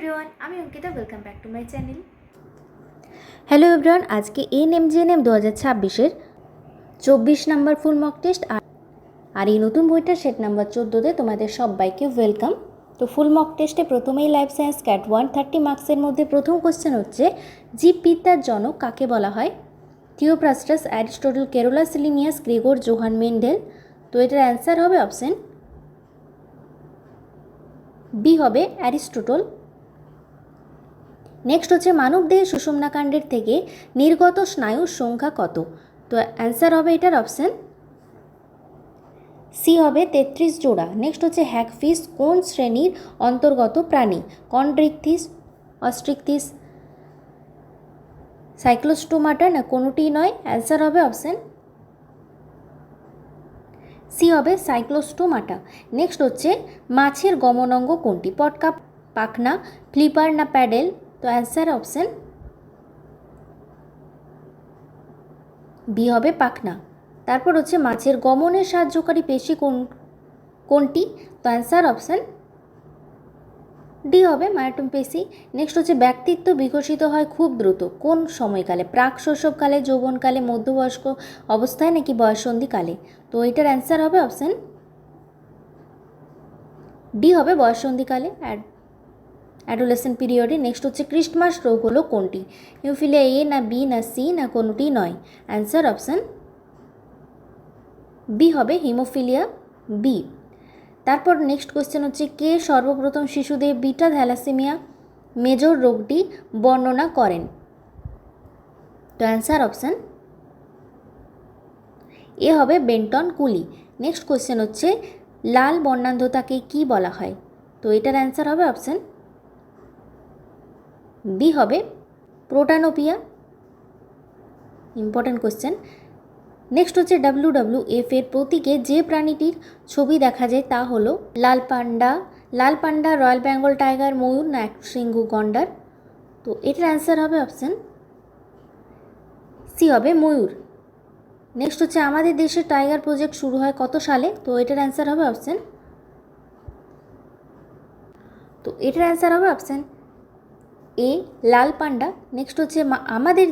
Everyone, আমি Ankita. Welcome back to my channel. Hello everyone, আজকে ANM GNM 2026-এর 24 number full mock test আর এই নতুন বইটা সেট নাম্বার 14-তে তোমাদের সবাইকে ওয়েলকাম। তো ফুল মক টেস্টে প্রথমেই লাইফ সায়েন্স ক্যাট 130 মার্কসের মধ্যে প্রথম কোশ্চেন হচ্ছে, জীববিদ্যার জনক কাকে বলা হয়? Theophrastus, Aristotle, Carolus Linnaeus, Gregor Johann Mendel. তো এটার অ্যান্সার হবে অপশন বি হবে অ্যারিস্টটল। নেক্সট হচ্ছে, মানবদেহে সুষুম্নাকাণ্ডের থেকে নির্গত স্নায়ুর সংখ্যা কত? তো অ্যান্সার হবে এটার অপশান সি হবে 33 জোড়া। নেক্সট হচ্ছে, হ্যাগফিশ কোন শ্রেণীর অন্তর্গত প্রাণী? কন্ড্রিকথিস, অস্ট্রিকথিস, সাইক্লোস্টোমাটা, না কোনোটিই নয়? অ্যান্সার হবে অপশান সি হবে সাইক্লোস্টোমাটা। নেক্সট হচ্ছে, মাছের গমনাঙ্গ কোনটি? পটকা, পাখনা, ফ্লিপার, না প্যাডেল? তো অ্যান্সার অপশান বি হবে পাখনা। তারপর হচ্ছে, মাছের গমনের সাহায্যকারী পেশি কোনটি? তো অ্যান্সার অপশান ডি হবে মায়োটম পেশি। নেক্সট হচ্ছে, ব্যক্তিত্ব বিকশিত হয় খুব দ্রুত কোন সময়কালে? প্রাক শৈশবকালে, যৌবনকালে, মধ্যবয়স্ক অবস্থায়, নাকি বয়ঃসন্ধিকালে? তো এটার অ্যান্সার হবে অপশান ডি হবে বয়ঃসন্ধিকালে, অ্যাডোলেসেন্ট পিরিয়ডে। নেক্সট হচ্ছে, ক্রিস্টমাস রোগ হলো কোনটি? হিমোফিলিয়া এ, না বি, না সি, না কোনোটি নয়? অ্যান্সার অপশান বি হবে হিমোফিলিয়া বি। তারপর নেক্সট কোয়েশ্চেন হচ্ছে, কে সর্বপ্রথম শিশুদের বিটা থ্যালাসেমিয়া মেজর রোগটি বর্ণনা করেন? তো অ্যান্সার অপশান এ হবে বেন্টন কুলি। নেক্সট কোয়েশ্চেন হচ্ছে, লাল বর্ণান্ধতাকে কি বলা হয়? তো এটার অ্যান্সার হবে অপশান বি হবে প্রোটানোপিয়া। Important question. নেক্সট হচ্ছে, WWF এর প্রতীকে যে প্রাণীটির ছবি দেখা যায় তা হলো লাল পান্ডা, রয়্যাল বেঙ্গল টাইগার, ময়ূর, না একশৃঙ্গ গন্ডার? তো এটার অ্যান্সার হবে অপশান সি হবে ময়ূর। নেক্সট হচ্ছে, আমাদের দেশে টাইগার প্রজেক্ট শুরু হয় কত সালে? তো এটার অ্যান্সার হবে অপশান এ লাল পান্ডা। নেক্সট হচ্ছে, আমাদের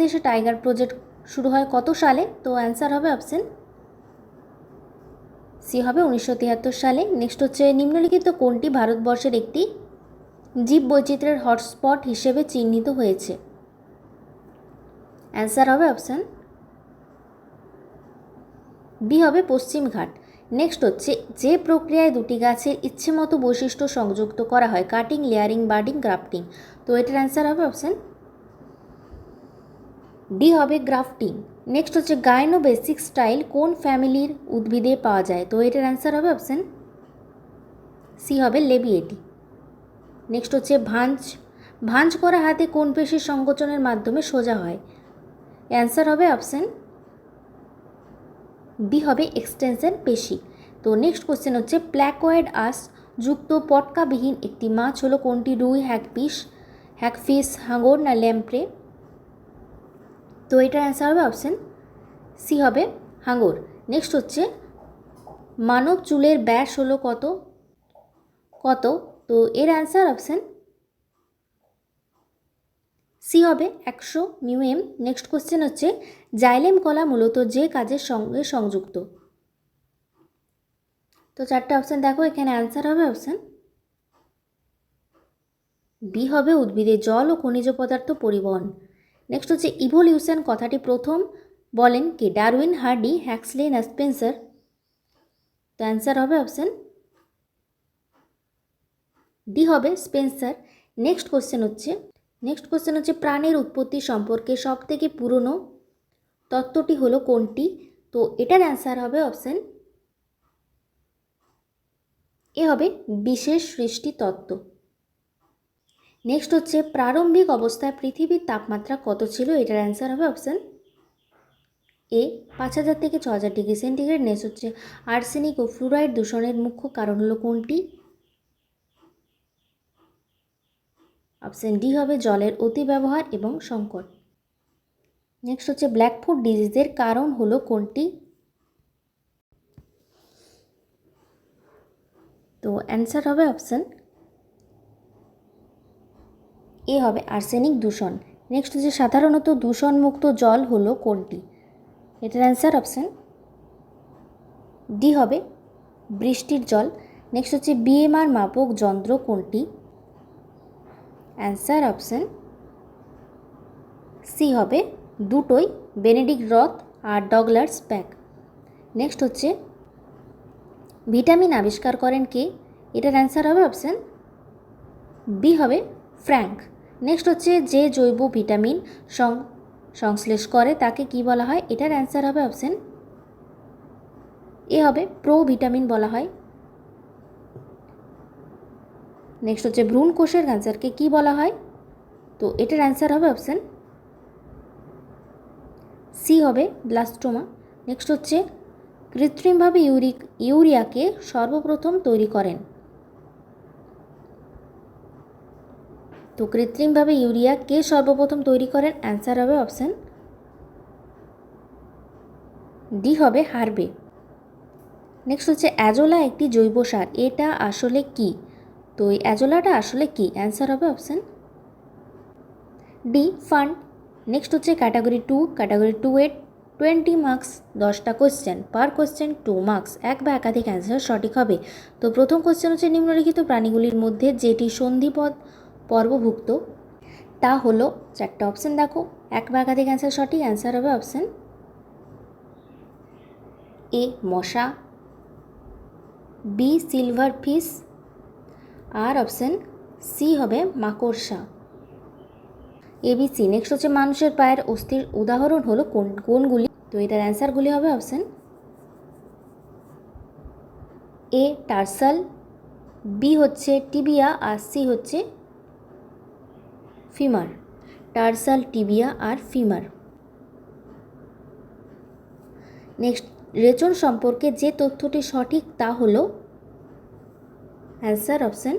দেশে টাইগার প্রজেক্ট শুরু হয় কত সালে? তো অ্যান্সার হবে অপশান সি হবে 1973 সালে। নেক্সট হচ্ছে, নিম্নলিখিত কোনটি ভারতবর্ষের একটি জীববৈচিত্র্যের হটস্পট হিসেবে চিহ্নিত হয়েছে? অ্যান্সার হবে অপশান বি হবে পশ্চিমঘাট। নেক্সট হচ্ছে, যে প্রক্রিয়ায় দুটি গাছের ইচ্ছেমতো বৈশিষ্ট্য সংযুক্ত করা হয়? Cutting, layering, birding, grafting? তো এটার অ্যান্সার হবে অপশান ডি হবে গ্রাফটিং। নেক্সট হচ্ছে, গাইনোবেসিক স্টাইল কোন ফ্যামিলির উদ্ভিদে পাওয়া যায়? তো এটার অ্যান্সার হবে অপশান সি হবে লেবিয়েটি। নেক্সট হচ্ছে, ভাঁজ করা হাতে কোন পেশির সংকোচনের মাধ্যমে সোজা হয়? অ্যান্সার হবে অপশান বি হবে এক্সটেনশন পেশি। তো নেক্সট কোশ্চেন হচ্ছে, প্ল্যাকয়েড আঁশ যুক্ত পটকাবিহীন একটি মাছ হলো কোনটি? রুই, হ্যাগফিশ, হাঙর, না ল্যাম্প্রে? তো এটার অ্যান্সার হবে অপশান সি হবে হাঙর। নেক্সট হচ্ছে, মানব চুলের ব্যাস হলো কত? তো এর অ্যান্সার অপশান সি হবে 100 মিউএম। নেক্সট কোশ্চেন হচ্ছে, জাইলেম কলা মূলত যে কাজের সঙ্গে সংযুক্ত? তো চারটে অপশান দেখো, এখানে অ্যান্সার হবে অপশান বি হবে উদ্ভিদের জল ও খনিজ পদার্থ পরিবহন। নেক্সট হচ্ছে, ইভোলিউশন কথাটি প্রথম বলেন কে? ডারউইন, হার্ডি, হ্যাক্সলে, না স্পেন্সার? তো অ্যান্সার হবে অপশান ডি হবে স্পেন্সার। নেক্সট কোশ্চেন হচ্ছে, প্রাণের উৎপত্তি সম্পর্কে সবথেকে পুরনো তত্ত্বটি হলো কোনটি? তো এটার অ্যান্সার হবে অপশান এ হবে বিশেষ সৃষ্টি তত্ত্ব। নেক্সট হচ্ছে, প্রারম্ভিক অবস্থায় পৃথিবীর তাপমাত্রা কত ছিল? এটার অ্যান্সার হবে অপশান এ 5000 থেকে 6000 ডিগ্রি সেন্টিগ্রেড। নেক্সট হচ্ছে, আর্সেনিক ও ফ্লুরাইড দূষণের মুখ্য কারণ হলো কোনটি? অপশান ডি হবে জলের অতি ব্যবহার এবং সংকট। নেক্সট হচ্ছে, ব্ল্যাকফুট ডিজিজের কারণ হলো কোনটি? তো অ্যান্সার হবে অপশান এ হবে আর্সেনিক দূষণ। নেক্সট হচ্ছে সাধারণত দূষণমুক্ত জল হলো কোনটি? এটার অ্যান্সার অপশান ডি হবে বৃষ্টির জল। নেক্সট হচ্ছে বিএমআর মাপক যন্ত্র কোনটি? অ্যান্সার অপশান সি হবে দুটোই, বেনেডিক্ট রথ আর ডগলার্স প্যাক। নেক্সট হচ্ছে ভিটামিন আবিষ্কার করেন কে? এটার অ্যান্সার হবে অপশান বি হবে ফ্র্যাঙ্ক। নেক্সট হচ্ছে যে জৈব ভিটামিন সংশ্লেষ করে তাকে কি বলা হয়? এটার অ্যান্সার হবে অপশান এ হবে প্রোভিটামিন বলা হয়। নেক্সট হচ্ছে ভ্রূণ কোষের ক্যান্সারকে কি বলা হয়? তো এটার অ্যান্সার হবে অপশান সি হবে ব্লাস্টোমা। নেক্সট হচ্ছে কৃত্রিমভাবে ইউরিয়াকে সর্বপ্রথম তৈরি করেন? তো কৃত্রিমভাবে ইউরিয়া কে সর্বপ্রথম তৈরি করেন? অ্যান্সার হবে অপশান ডি হবে হার্বে। নেক্সট হচ্ছে অ্যাজোলা একটি জৈব সার, এটা আসলে কি? তো এই অ্যাজোলাটা আসলে কি? অ্যান্সার হবে অপশান ডি ফান্ড। নেক্সট হচ্ছে ক্যাটাগরি 2, ক্যাটাগরি 2 এর 20 মার্কস, 10টা কোশ্চেন, পার কোশ্চেন 2 মার্কস, এক বা একাধিক অ্যান্সার সঠিক হবে। তো প্রথম কোশ্চেন হচ্ছে নিম্নলিখিত প্রাণীগুলির মধ্যে যেটি সন্ধিপদ পর্বভুক্ত তা হলো, 4টা অপশান দেখো, এক বা একাধিক অ্যান্সার সঠিক। অ্যান্সার হবে অপশান এ মশা, বি সিলভার ফিশ, আর অপশান সি হবে মাকড়সা। এবিসি। নেক্সট হচ্ছে মানুষের পায়ের অস্থির উদাহরণ হলো কোনগুলি? তো এটার অ্যান্সারগুলি হবে অপশান এ টার্সাল, বি হচ্ছে টিবিয়া, আর সি হচ্ছে ফিমার। টার্সাল, টিবিয়া আর ফিমার। নেক্সট রেচন সম্পর্কে যে তথ্যটি সঠিক তা হলো, অ্যান্সার অপশান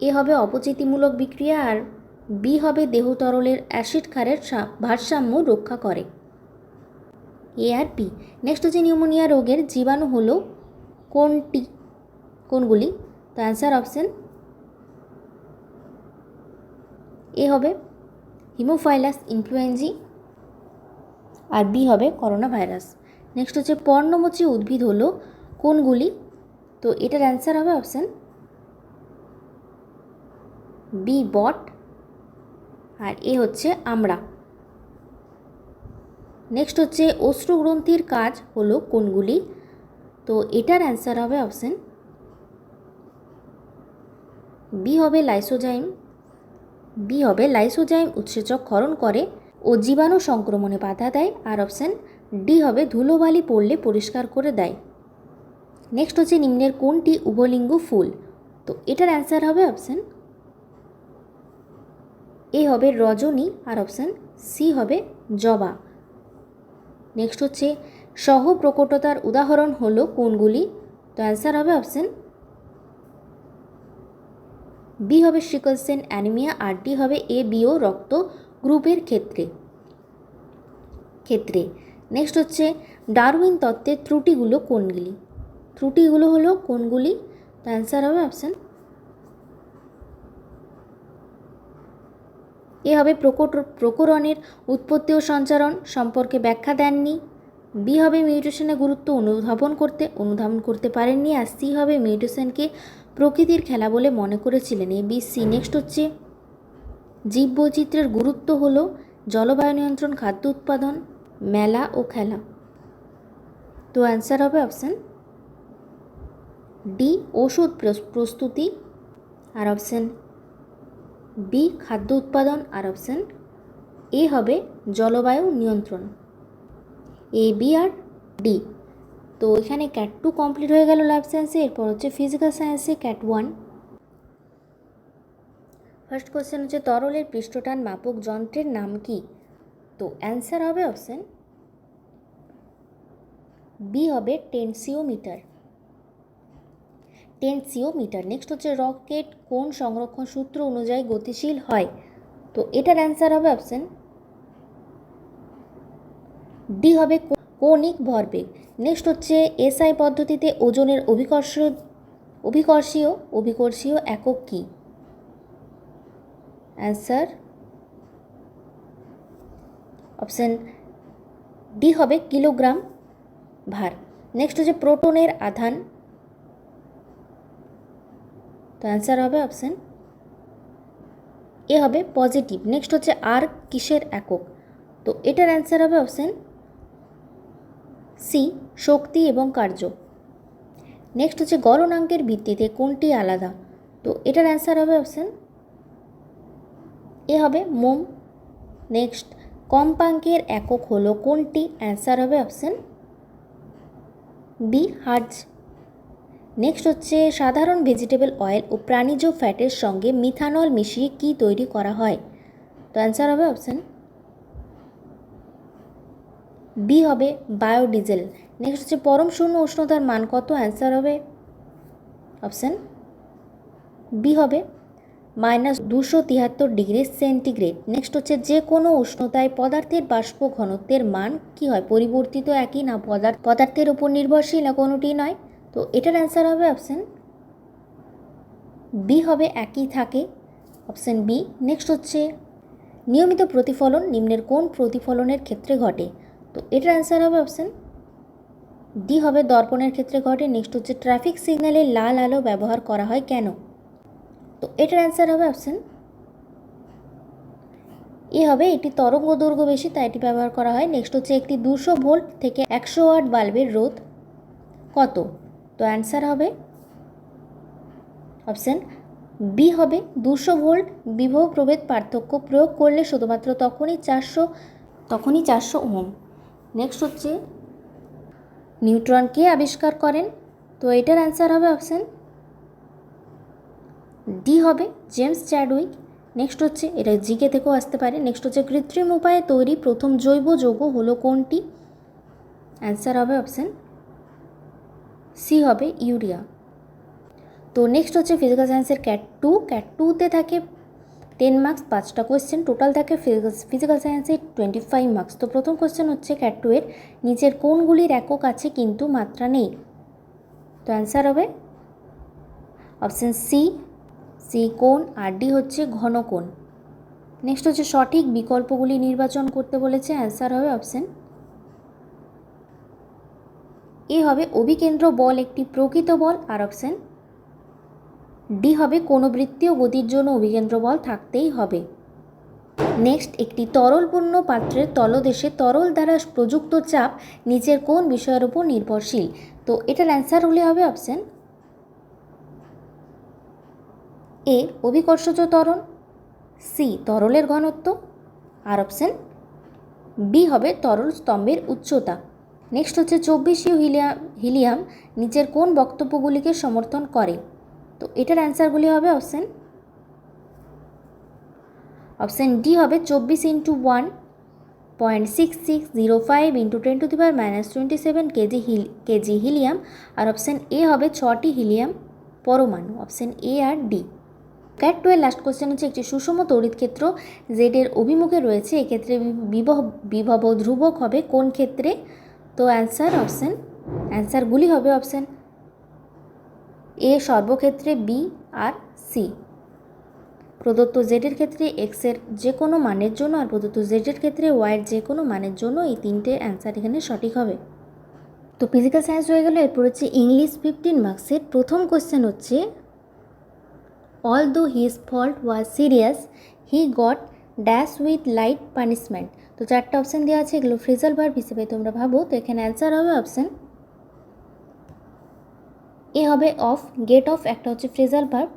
এ হবে অপচিতিমূলক বিক্রিয়া, আর বি হবে দেহ তরলের অ্যাসিড ক্ষারের ভারসাম্য রক্ষা করে। এ আর বি। নেক্সট হচ্ছে নিউমোনিয়া রোগের জীবাণু হলো কোনগুলি? তো অ্যান্সার অপশান এ হবে হিমোফাইলাস ইনফ্লুয়েঞ্জি, আর বি হবে করোনা ভাইরাস। নেক্সট হচ্ছে পর্ণমোচী উদ্ভিদ হলো কোনগুলি? তো এটার অ্যান্সার হবে অপশান বি বট, আর এ হচ্ছে আমড়া। নেক্সট হচ্ছে অশ্রুগ্রন্থির কাজ হলো কোনগুলি? তো এটার অ্যান্সার হবে অপশান বি হবে লাইসোজাইম। বি হবে লাইসোজাইম উৎসেচক ক্ষরণ করে ও জীবাণু সংক্রমণে বাধা দেয়, আর অপশান ডি হবে ধুলোবালি পড়লে পরিষ্কার করে দেয়। নেক্সট হচ্ছে নিম্নের কোনটি উভলিঙ্গ ফুল? তো এটার অ্যান্সার হবে অপশান এ হবে রজনী, আর অপশান সি হবে জবা। নেক্সট হচ্ছে সহপ্রকটতার উদাহরণ হলো কোনগুলি? তো অ্যান্সার হবে অপশান বি হবে সিকল সেল অ্যানিমিয়া, আর ডি হবে এ বিও রক্ত গ্রুপের ক্ষেত্রে। নেক্সট হচ্ছে ডারউইন তত্ত্বের ত্রুটিগুলো কোনগুলি? ত্রুটিগুলো হলো কোনগুলি? তো অ্যান্সার হবে অপশান এ হবে প্রকরণের উৎপত্তি ও সঞ্চারণ সম্পর্কে ব্যাখ্যা দেননি। বি হবে মিউটেশনের গুরুত্ব অনুধাবন করতে পারেননি, আর সি হবে মিউটেশনকে প্রকৃতির খেলা বলে মনে করেছিলেন। A B C. নেক্সট হচ্ছে জীববৈচিত্র্যের গুরুত্ব হলো জলবায়ু নিয়ন্ত্রণ, খাদ্য উৎপাদন, মেলা ও খেলা। তো অ্যান্সার হবে অপশান ডি ওষুধ প্রস্তুতি, আর অপশান বি খাদ্য উৎপাদন, আর অপশান এ হবে জলবায়ু নিয়ন্ত্রণ। A B R D. তো এখানে ক্যাট 2 কমপ্লিট হয়ে গেল লাইফ সায়েন্সে। এরপর হচ্ছে ফিজিক্যাল সায়েন্সে ক্যাট 1। ফার্স্ট কোশ্চেন হচ্ছে তরলের পৃষ্ঠটান মাপক যন্ত্রের নাম কি? তো অ্যান্সার হবে অপশান বি হবে টেনসিওমিটার। নেক্সট হচ্ছে রকেট কোন সংরক্ষণ সূত্র অনুযায়ী গতিশীল হয়? তো এটার অ্যান্সার হবে অপশান ডি হবে কৌণিক ভরবেগ। নেক্সট হচ্ছে এসআই পদ্ধতিতে ওজনের অভিকর্ষীয় একক কী? অ্যান্সার অপশান ডি হবে কিলোগ্রাম ভার। নেক্সট হচ্ছে প্রোটনের আধান, তো অ্যান্সার হবে অপশান এ হবে পজিটিভ। নেক্সট হচ্ছে আর কিসের একক, তো এটার অ্যান্সার হবে অপশান সি শক্তি এবং কার্য। নেক্সট হচ্ছে গলনাঙ্কের ভিত্তিতে কোনটি আলাদা, তো এটার অ্যান্সার হবে অপশান এ হবে মোম। নেক্সট কম্পাঙ্কের একক হলো কোনটি, অ্যান্সার হবে অপশান বি হার্জ। নেক্সট হচ্ছে সাধারণ ভেজিটেবল অয়েল ও প্রাণীজ ফ্যাটের সঙ্গে মিথানল মিশিয়ে কি তৈরি করা হয়, তো অ্যান্সার হবে অপশান বি হবে বায়োডিজেল। নেক্সট হচ্ছে পরম শূন্য উষ্ণতার মান কত, অ্যান্সার হবে অপশান বি হবে -273 ডিগ্রি সেন্টিগ্রেড। নেক্সট হচ্ছে যে কোনো উষ্ণতায় পদার্থের বাষ্প ঘনত্বের মান কি হয়, পরিবর্তিত একই না পদার্থের উপর নির্ভরশীল না কোনোটি নয়, তো এটার অ্যান্সার হবে অপশান বি হবে একই থাকে, অপশান বি। নেক্সট হচ্ছে নিয়মিত প্রতিফলন নিম্নের কোন প্রতিফলনের ক্ষেত্রে ঘটে, তো এটার অ্যান্সার হবে অপশান ডি হবে দর্পণের ক্ষেত্রে ঘটে। নেক্সট হচ্ছে ট্রাফিক সিগন্যালে লাল আলো ব্যবহার করা হয় কেন, তো এটার অ্যান্সার হবে অপশান এ হবে এটি তরঙ্গ দৈর্ঘ্য বেশি তাই এটি ব্যবহার করা হয়। নেক্সট হচ্ছে একটি 200 ভোল্ট থেকে 100 ওয়াট বাল্বের রোধ কত, তো অ্যান্সার হবে অপশান বি হবে 200 ভোল্ট। বিভব প্রভেদ পার্থক্য প্রয়োগ করলে শুধুমাত্র তখনই 400 ওহম। নেক্সট হচ্ছে নিউট্রন কে আবিষ্কার করেন, তো এটার অ্যান্সার হবে অপশান ডি হবে জেমস চ্যাডউইক। নেক্সট হচ্ছে এটা জিকে থেকেও আসতে পারে। নেক্সট হচ্ছে কৃত্রিম উপায়ে তৈরি প্রথম জৈব যৌগ হলো কোনটি, অ্যান্সার হবে অপশান সি হবে ইউরিয়া। তো নেক্সট হচ্ছে ফিজিক্যাল সায়েন্সের ক্যাট টুতে থাকে 10 মার্কস, 5টা কোয়েশ্চেন টোটাল থাকে ফিজিক্যাল সায়েন্সে 25 মার্কস। তো প্রথম কোয়েশ্চেন হচ্ছে ক্যাট 2 এর নিচের কোনগুলির একক আছে কিন্তু মাত্রা নেই, তো অ্যান্সার হবে অপশান সি কোণ, আর ডি হচ্ছে ঘন কোণ। নেক্সট হচ্ছে সঠিক বিকল্পগুলি নির্বাচন করতে বলেছে, অ্যান্সার হবে অপশান এ হবে অভিকেন্দ্র বল একটি প্রকৃত বল, আর অপশান ডি হবে কোনো বৃত্তীয় গতির জন্য অভিকেন্দ্র বল থাকতেই হবে। নেক্সট একটি তরলপূর্ণ পাত্রের তলদেশে তরল দ্বারা প্রযুক্ত চাপ নিচের কোন বিষয়ের উপর নির্ভরশীল, তো এটার অ্যান্সার হলে হবে অপশান এ অভিকর্ষজ ত্বরণ, সি তরলের ঘনত্ব, আর অপশান বি হবে তরল স্তম্ভের উচ্চতা। নেক্সট হচ্ছে 24 হিলিয়াম নিচের কোন বক্তব্যগুলিকে সমর্থন করে, তো এটার অ্যান্সারগুলি হবে অপশান ডি হবে 24 × 1.6605 × 10⁻⁻27 কেজি হিলিয়াম, আর অপশান এ হবে 6টি হিলিয়াম পরমাণু, অপশান এ আর ডি। ক্যাট 2 এর লাস্ট কোশ্চেন হচ্ছে একটি সুষম তড়িৎ ক্ষেত্র জেড এর অভিমুখে রয়েছে, এক্ষেত্রে বিভব ধ্রুবক হবে কোন ক্ষেত্রে, তো অ্যান্সারগুলি হবে অপশান এ সর্বক্ষেত্রে, বি আর সি প্রদত্ত জেডের ক্ষেত্রে এক্সের যে কোনো মানের জন্য, আর প্রদত্ত জেডের ক্ষেত্রে ওয়াইয়ের যে কোনো মানের জন্য, এই তিনটে অ্যান্সার এখানে সঠিক হবে। তো ফিজিক্যাল সায়েন্স হয়ে গেল। এরপর হচ্ছে ইংলিশ 15 মার্কসের প্রথম কোশ্চেন হচ্ছে although his fault was serious he got dash with light punishment, তো চারটা অপশান দেওয়া আছে, এগুলো ফ্রেজাল ভার্ব হিসেবে তোমরা ভাবো, তো এখানে অ্যান্সার হবে অপশান এ হবে অফ। গেট অফ একটা হচ্ছে ফ্রেজাল ভার্ব,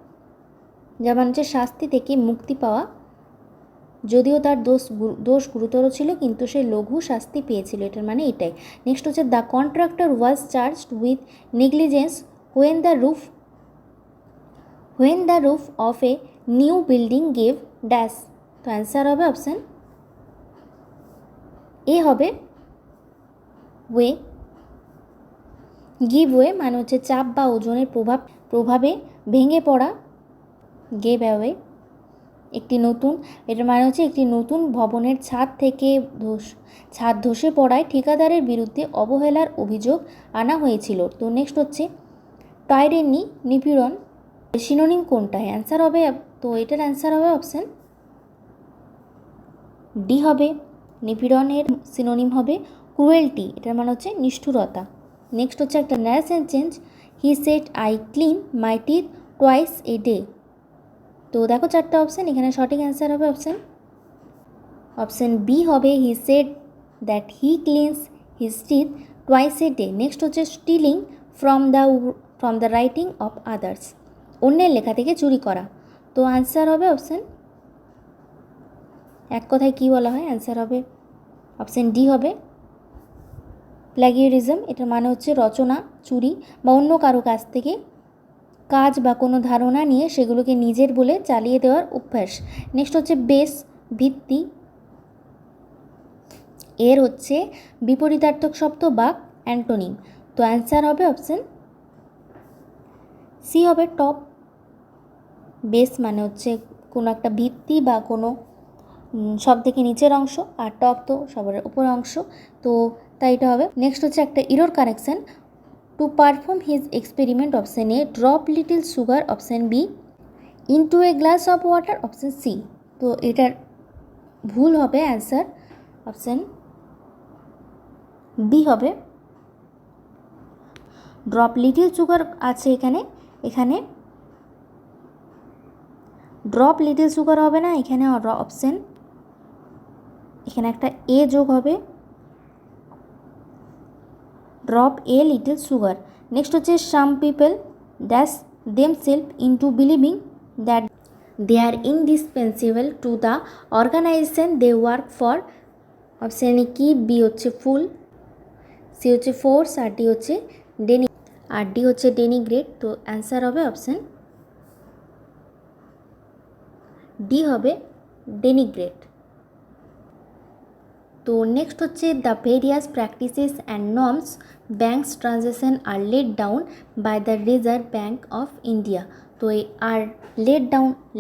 যেমন হচ্ছে শাস্তি থেকে মুক্তি পাওয়া, যদিও তার দোষ গুরুতর ছিল কিন্তু সে লঘু শাস্তি পেয়েছিল, এটার মানে এটাই। নেক্সট হচ্ছে the contractor was charged with negligence when the roof of a new building gave dash, তো অ্যান্সার হবে অপশান এ হবে ওয়ে। গিভ ওয়ে মানে হচ্ছে চাপ বা ওজনের প্রভাবে ভেঙে পড়া, গেভ অ্যাওয়ে। এটার মানে হচ্ছে একটি নতুন ভবনের ছাদ ধসে পড়ায় ঠিকাদারের বিরুদ্ধে অবহেলার অভিযোগ আনা হয়েছিল। তো নেক্সট হচ্ছে টাইরেনি নিপীড়ন সিনোনিম কোনটা, অ্যান্সার হবে, তো এটার অ্যান্সার হবে অপশান ডি হবে নিপীড়নের সিনোনিম হবে ক্রুয়েলটি, এটার মানে হচ্ছে নিষ্ঠুরতা। নেক্সট হচ্ছে একটা narration change, he said I clean my teeth twice a day. তো দেখো চারটা অপশান, এখানে সঠিক অ্যান্সার হবে অপশান বি হবে he said that he cleans his teeth twice a day. Next হচ্ছে stealing from the writing of others, অন্যের লেখা থেকে চুরি করা। তো অ্যান্সার হবে অপশান, এক কথায় কী বলা হয়, অ্যান্সার হবে অপশান ডি হবে প্ল্যাগিয়ারিজম, এটার মানে হচ্ছে রচনা চুরি বা অন্য কারো কাছ থেকে কাজ বা কোনো ধারণা নিয়ে সেগুলোকে নিজের বলে চালিয়ে দেওয়ার অভ্যাস। নেক্সট হচ্ছে বেস ভিত্তি, এর হচ্ছে বিপরীতার্থক শব্দ বা অ্যান্টোনিম। তো অ্যান্সার হবে অপশান সি হবে টপ। বেস মানে হচ্ছে কোনো একটা ভিত্তি বা কোনো সব থেকে নিচের অংশ, আর টপ তো সবার উপর অংশ, তো তাই এটা হবে। নেক্সট হচ্ছে একটা error correction, to perform his experiment option A drop little sugar option B into a glass of water option C. তো এটার ভুল হবে অ্যান্সার অপশান বি হবে ড্রপ লিটিল সুগার আছে এখানে ড্রপ লিটিল সুগার হবে না, এখানে অপশান এখানে একটা এ যোগ হবে, drop a little sugar. Next হচ্ছে some people dash themselves into believing that they are indispensable to the organisation they work for. Option A কি, বি হচ্ছে ফুল, সি হচ্ছে ফোর্স, আর ডি হচ্ছে ডেনিগ্রেট। তো অ্যান্সার হবে অপশান ডি হবে ডেনিগ্রেট। তো নেক্সট হচ্ছে the various practices and norms banks transaction are laid down by the Reserve Bank of India. তো এই আর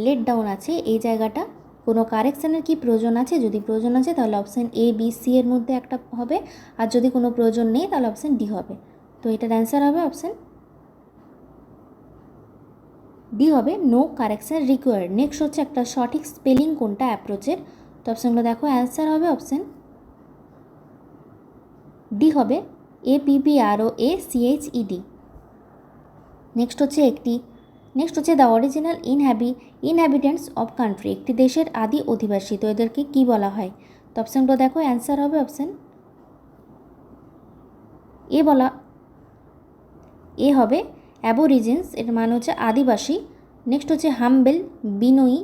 লেট ডাউন আছে এই জায়গাটা, কোনো কারেকশানের কি প্রয়োজন আছে, যদি প্রয়োজন আছে তাহলে অপশান এ বি সি এর মধ্যে একটা হবে, আর যদি কোনো প্রয়োজন নেই তাহলে অপশান ডি হবে। তো এটার অ্যান্সার হবে অপশান ডি হবে নো কারেকশান রিকোয়ার্ড। নেক্সট হচ্ছে একটা সঠিক স্পেলিং কোনটা অ্যাপ্রোচের, তো অপশানগুলো দেখো, অ্যান্সার হবে অপশান ডি হবে APPROACHED। নেক্সট হচ্ছে the original inhabitants of country, একটি দেশের আদি অধিবাসী, তো এদেরকে কী বলা হয়। তো অপশানগুলো দেখো, অ্যান্সার হবে অপশান এ হবে অ্যাবোরিজিনস, এর মানে হচ্ছে আদিবাসী। নেক্সট হচ্ছে হাম্বেল বিনয়ী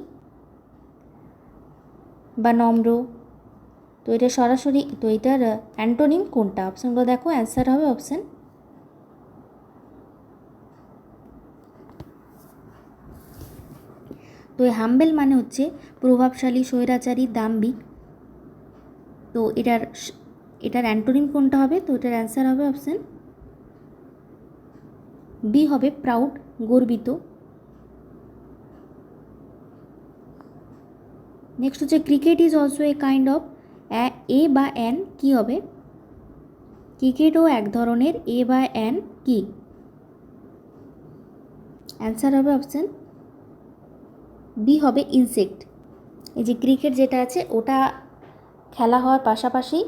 বা নম্র, তো এটা সরাসরি, তো এটার অ্যান্টোনিম কোনটা, অপশানগুলো দেখো, অ্যান্সার হবে অপশান তো এই হাম্বেল মানে হচ্ছে প্রভাবশালী, স্বৈরাচারী, দাম্ভিক। তো এটার অ্যান্টোনিম কোনটা হবে, তো এটার অ্যান্সার হবে অপশান বি হবে প্রাউড, গর্বিত। নেক্সট হচ্ছে cricket is also a kind of, a বা অ্যান কী হবে, ক্রিকেটও এক ধরনের, এ বা অ্যান কি, অ্যান্সার হবে অপশান বি হবে ইনসেক্ট। এই যে ক্রিকেট যেটা আছে ওটা খেলা হওয়ার পাশাপাশি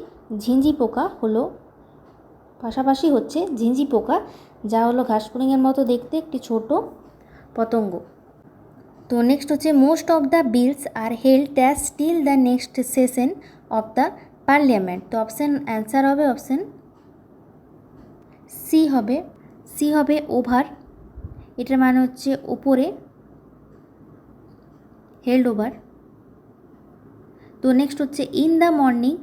হচ্ছে ঝিঁঝি পোকা, যা হলো ঘাসফড়িংয়ের মতো দেখতে একটি ছোট পতঙ্গ। তো নেক্সট হচ্ছে most of the bills are held dash till the next session of the parliament. তো অ্যান্সার হবে অপশান সি হবে ওভার, এটার মানে হচ্ছে ওপরে, হেল্ড ওভার। তো নেক্সট হচ্ছে ইন দ্য মর্নিং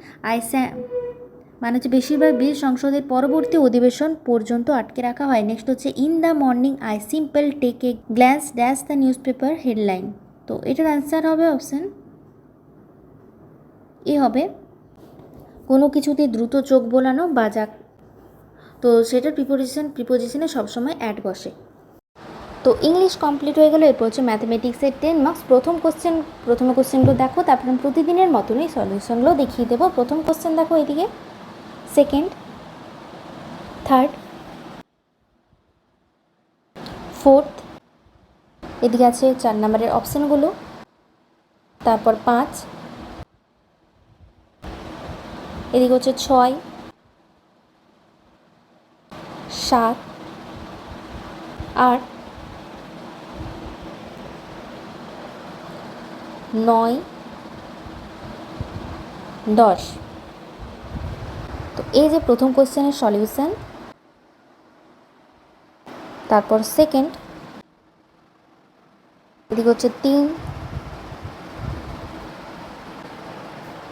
মানে হচ্ছে বেশিরভাগ বিল সংসদের পরবর্তী অধিবেশন পর্যন্ত আটকে রাখা হয়। নেক্সট হচ্ছে in the morning I simple take a glance dash the newspaper headline. তো এটার অ্যান্সার হবে অপশান এ হবে কোনো কিছুতে দ্রুত চোখ বোলানো বা যা, তো সেটার প্রিপোজিশনে সবসময় অ্যাড বসে। তো ইংলিশ কমপ্লিট হয়ে গেল। এরপর হচ্ছে ম্যাথমেটিক্সের 10 মার্কস। প্রথমে কোশ্চেনগুলো দেখো, তারপরে প্রতিদিনের মতনই সলিউশনগুলো দেখিয়ে দেবো। প্রথম কোশ্চেন দেখো, এদিকে সেকেন্ড, থার্ড, ফোর্থ, এদিকে আছে 4 নম্বরের অপশানগুলো, তারপর 5, এদিকে হচ্ছে 6, 7, 8, 9, 10। তো এই যে প্রথম কোশ্চেনের সলিউশন, তারপর সেকেন্ড, এদিকে হচ্ছে 3,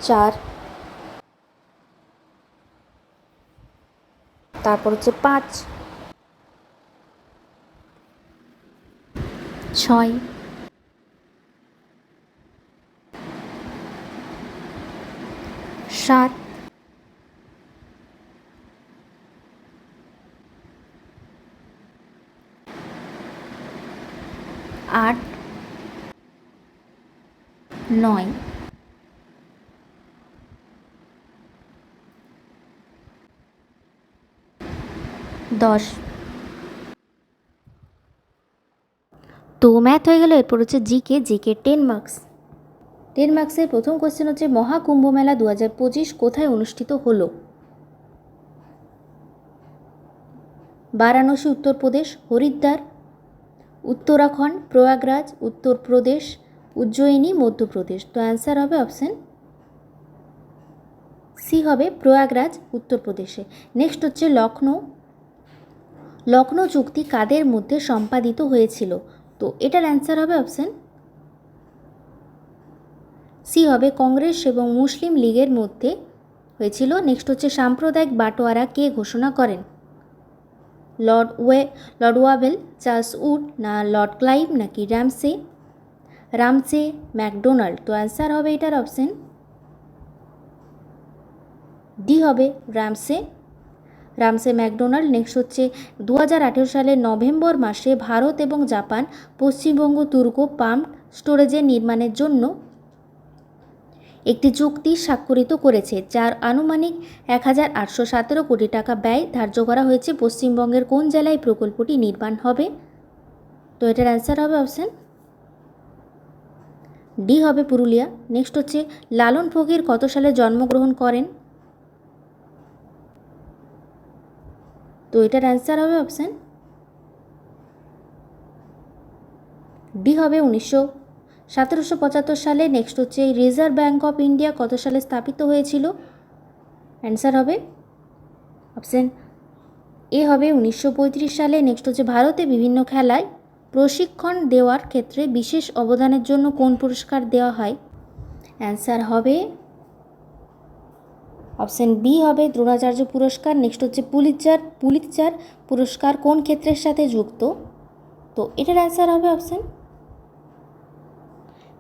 4, তারপর হচ্ছে 5, 6, 7, 8, 9, 10। তো ম্যাথ হয়ে গেল। এরপর হচ্ছে জিকে 10 মার্কস। 10 মার্কসের প্রথম কোশ্চেন হচ্ছে মহাকুম্ভ মেলা 2025 কোথায় অনুষ্ঠিত হলো? বারাণসী উত্তরপ্রদেশ, হরিদ্বার উত্তরাখণ্ড, প্রয়াগরাজ উত্তরপ্রদেশ, উজ্জয়িনী মধ্যপ্রদেশ। তো অ্যান্সার হবে অপশান সি হবে প্রয়াগরাজ উত্তরপ্রদেশে। নেক্সট হচ্ছে লখনৌ চুক্তি কাদের মধ্যে সম্পাদিত হয়েছিল? তো এটার অ্যান্সার হবে অপশান সি হবে কংগ্রেস এবং মুসলিম লীগের মধ্যে হয়েছিল। নেক্সট হচ্ছে সাম্প্রদায়িক বাটোয়ারা কে ঘোষণা করেন? লর্ড ওয়াভেল, চার্লস উড, না লর্ড ক্লাইভ, নাকি রামসে ম্যাকডোনাল্ড। তো অ্যান্সার হবে এটার অপশান ডি হবে রামসে ম্যাকডোনাল্ড। নেক্সট হচ্ছে 2018 সালের নভেম্বর মাসে ভারত এবং জাপান পশ্চিমবঙ্গ দুর্গ পাম্প স্টোরেজের নির্মাণের জন্য একটি চুক্তি স্বাক্ষরিত করেছে, যার আনুমানিক 1817 কোটি টাকা ব্যয় ধার্য করা হয়েছে। পশ্চিমবঙ্গের কোন জেলায় প্রকল্পটি নির্মাণ হবে? তো এটার অ্যান্সার হবে অপশান ডি হবে পুরুলিয়া। নেক্সট হচ্ছে লালন ফকির কত সালে জন্মগ্রহণ করেন? তো এটার অ্যান্সার হবে অপশান ডি হবে 1775 সালে। নেক্সট হচ্ছে রিজার্ভ ব্যাঙ্ক অফ ইন্ডিয়া কত সালে স্থাপিত হয়েছিল? অ্যান্সার হবে অপশান এ হবে 1935 সালে। নেক্সট হচ্ছে ভারতে বিভিন্ন খেলায় প্রশিক্ষণ দেওয়ার ক্ষেত্রে বিশেষ অবদানের জন্য কোন পুরস্কার দেওয়া হয়? অ্যান্সার হবে অপশান বি হবে দ্রোণাচার্য পুরস্কার। নেক্সট হচ্ছে পুলিৎজার পুরস্কার কোন ক্ষেত্রের সাথে যুক্ত? তো এটার অ্যান্সার হবে অপশান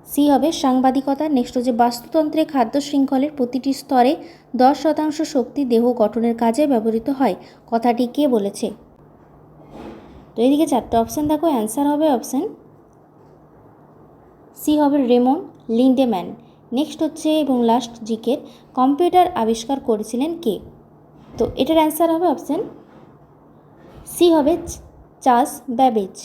সি হবে সাংবাদিকতা। নেক্সট হচ্ছে বাস্তুতন্ত্রে খাদ্য শৃঙ্খলের প্রতিটি স্তরে 10% শক্তি দেহ গঠনের কাজে ব্যবহৃত হয়, কথাটি কে বলেছে? তো এদিকে 4টে অপশান দেখো, অ্যান্সার হবে অপশান সি হবে রেমন লিন্ডেম্যান। নেক্সট হচ্ছে এবং লাস্ট জিকের কম্পিউটার আবিষ্কার করেছিলেন কে? তো এটার অ্যান্সার হবে অপশান সি হবে চার্লস ব্যাবেজ।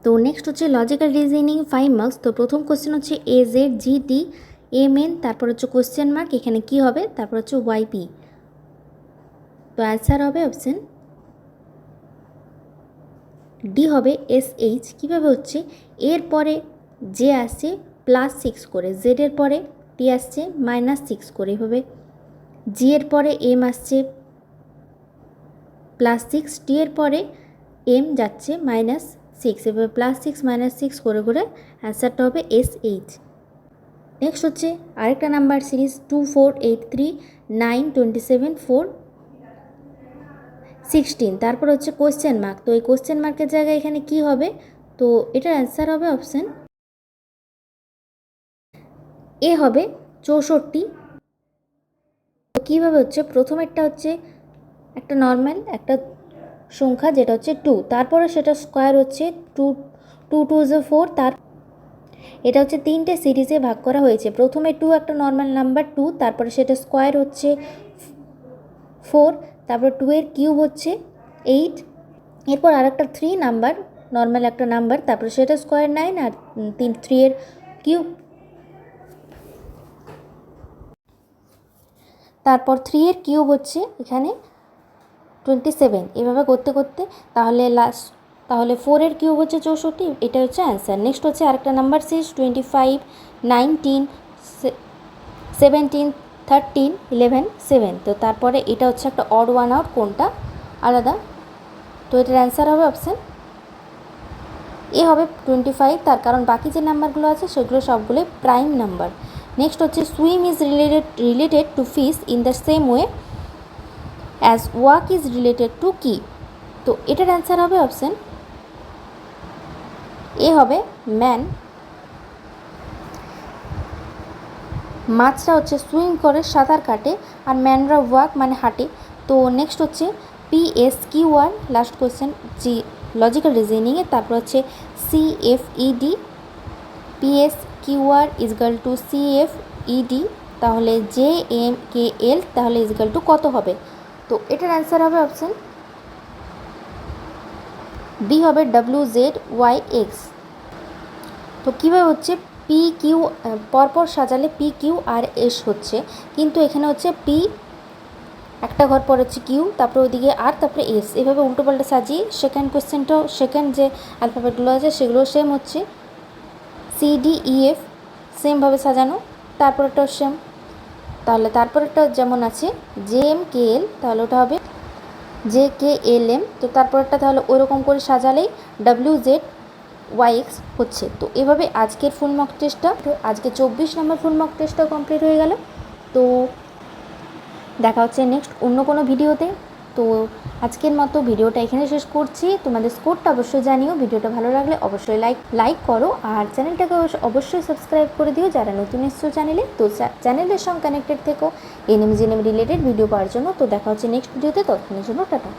তো নেক্সট হচ্ছে লজিক্যাল রিজনিং 5 মার্কস। তো প্রথম কোশ্চেন হচ্ছে AZGTMN, তারপর হচ্ছে কোশ্চেন মার্ক, এখানে কি হবে? তারপর হচ্ছে YP। তো অ্যান্সার হবে অপশান ডি হবে SH। কীভাবে হচ্ছে? এর পরে জে আসছে +6 করে, জেডের পরে টি আসছে -6 করে, এভাবে জি এর পরে এম আসছে +6, টি এর পরে এম যাচ্ছে -6, এভাবে +6 -6 করে করে অ্যান্সারটা হবে SH। নেক্সট হচ্ছে আরেকটা নাম্বার সিরিজ 2 4 8 3 9 27 4 16, তারপর হচ্ছে কোশ্চেন মার্ক। তো এই কোশ্চেন মার্কের জায়গায় এখানে কি হবে? তো এটার অ্যান্সার হবে অপশান এ হবে 64। তো কীভাবে হচ্ছে? প্রথমেরটা হচ্ছে একটা নর্মাল একটা সংখ্যা যেটা হচ্ছে 2, তারপরে সেটা স্কোয়ার হচ্ছে 2 2 2 4, তার এটা হচ্ছে 3টে সিরিজে ভাগ করা হয়েছে। প্রথমে 2 একটা নর্মাল নাম্বার 2, তারপরে সেটা স্কোয়ার হচ্ছে 4, তারপর 2 এর কিউব হচ্ছে 8, এরপর আরেকটা 3 নাম্বার নর্মাল একটা নাম্বার, তারপরে সেটা স্কোয়ার 9, আর 3 এর কিউব তারপর 3 এর কিউব হচ্ছে এখানে 27, এভাবে করতে করতে তাহলে 4 এর কিউব হচ্ছে 64, এটা হচ্ছে অ্যান্সার। নেক্সট হচ্ছে আরেকটা নাম্বার সিরিজ 25, 19, 17, 13, 11, 7। তো তারপরে এটা হচ্ছে একটা অড ওয়ান আউট, কোনটা আলাদা, তো এটার অ্যান্সার হবে অপশান এ হবে 25, তার কারণ বাকি যে নাম্বারগুলো আছে সেগুলো সবগুলোই প্রাইম নাম্বার। নেক্সট হচ্ছে swim is related to fish in the same way as walk is related to কি, তো এটার অ্যান্সার হবে অপশান এ হবে ম্যান। মাছরা হচ্ছে সুইম করে, সাঁতার কাটে, আর ম্যানরা ওয়াক মানে হাঁটে। তো নেক্সট হচ্ছে PSQR, লাস্ট কোয়েশ্চেন জি লজিক্যাল রিজনিংয়ে। তারপর হচ্ছে CFED, PSQR is equal to CFED, তাহলে JMKL তাহলে ইজগাল টু কত হবে, তো এটার অ্যান্সার হবে অপশান বি হবে WZYX। তো কীভাবে হচ্ছে PQ পরপর সাজালে PQ আর S হচ্ছে, কিন্তু এখানে হচ্ছে P একটা ঘর পর হচ্ছে Q, তারপরে ওইদিকে আর, তারপরে S, এভাবে উল্টোপাল্টা সাজিয়ে সেকেন্ড কোয়েশ্চেনটাও, সেকেন্ড যে অ্যালফাবেটগুলো আছে সেগুলো সেম হচ্ছে CDEF, সেমভাবে সাজানো, তারপরেরটাও সেম। তাহলে তারপরেরটা যেমন আছে JMKL, তাহলে ওটা হবে JKLM। তো তারপরেরটা তাহলে ওইরকম করে সাজালেই WZYX হচ্ছে। তো এভাবে আজকের ফুল মক টেস্টটা, তো আজকে 24 নম্বর ফুল মক টেস্টটাও কমপ্লিট হয়ে গেল। তো দেখা হচ্ছে নেক্সট অন্য কোনো ভিডিওতে। তো আজকের মতো ভিডিওটা এখানে শেষ করছি। তোমাদের স্কোরটা অবশ্যই জানিও, ভিডিওটা ভালো লাগলে অবশ্যই লাইক করো, আর চ্যানেলটাকে অবশ্যই সাবস্ক্রাইব করে দিও যারা নতুন এসছো চ্যানেলে। তো চ্যানেলের সঙ্গে কানেক্টেড থেকো এনএম জেএনএম রিলেটেড ভিডিও পাওয়ার জন্য। তো দেখা হচ্ছে নেক্সট ভিডিওতে, ততক্ষণের জন্য টাটা।